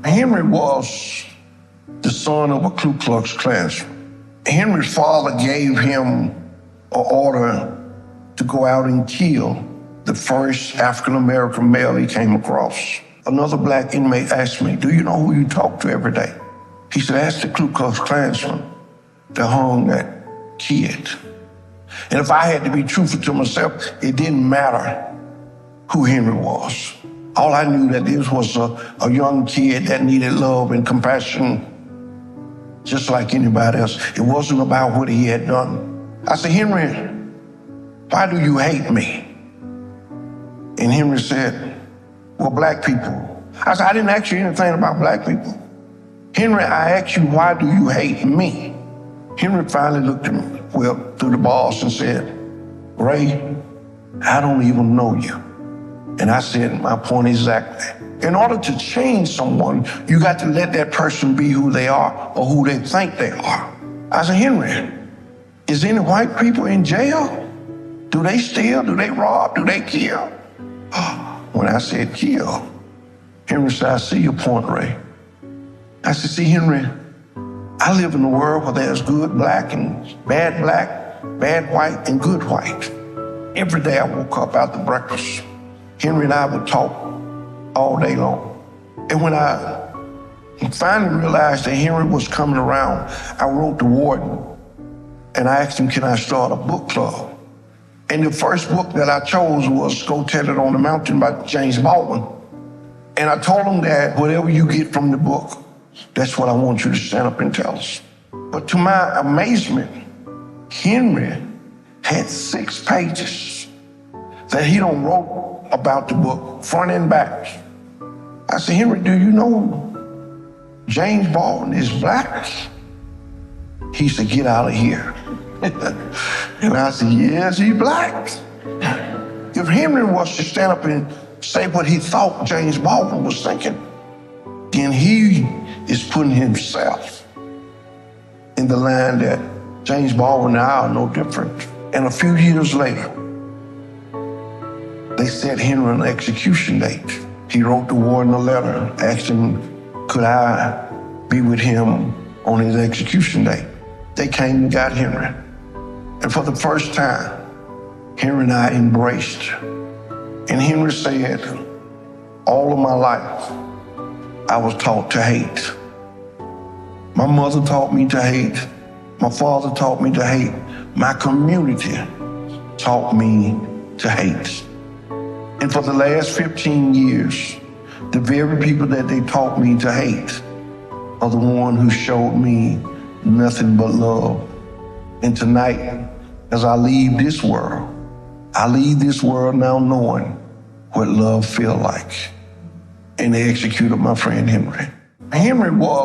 Henry was the son of a Ku Klux Klansman. Henry's father gave him an order to go out and kill the first African-American male he came across. Another black inmate asked me, "Do you know who you talk to every day?" He said, "Ask the Ku Klux Klansman that hung that kid." And if I had to be truthful to myself, it didn't matter who Henry was. All I knew that this was a young kid that needed love and compassion just like anybody else. It wasn't about what he had done. I said, "Henry, why do you hate me?" And Henry said, "Well, black people." I said, "I didn't ask you anything about black people. Henry, I asked you, why do you hate me?" Henry finally looked at me, well, through the bars and said, "Ray, I don't even know you." And I said, my point exactly. In order to change someone, you got to let that person be who they are or who they think they are. I said, "Henry, is any white people in jail? Do they steal? Do they rob? Do they kill?" When I said kill, Henry said, "I see your point, Ray." I said, "See, Henry, I live in a world where there's good black, bad white, and good white. Every day I woke up after breakfast, Henry and I would talk all day long. And when I finally realized that Henry was coming around, I wrote the warden and I asked him, "Can I start a book club?" And the first book that I chose was Go Tell It on the Mountain by James Baldwin. And I told him that whatever you get from the book, that's what I want you to stand up and tell us. But to my amazement, Henry had 6 pages that he done wrote about the book, front and back. I said, "Henry, do you know James Baldwin is black?" He said, "Get out of here." And I said, "Yes, he's black." If Henry was to stand up and say what he thought James Baldwin was thinking, then he is putting himself in the line that James Baldwin and I are no different. And a few years later, they set Henry an execution date. He wrote the warden a letter, asked him, could I be with him on his execution date? They came and got Henry. And for the first time, Henry and I embraced. And Henry said, "All of my life, I was taught to hate. My mother taught me to hate. My father taught me to hate. My community taught me to hate. And for the last 15 years, the very people that they taught me to hate are the ones who showed me nothing but love. And tonight, as I leave this world now knowing what love feels like." And they executed my friend Henry. Henry was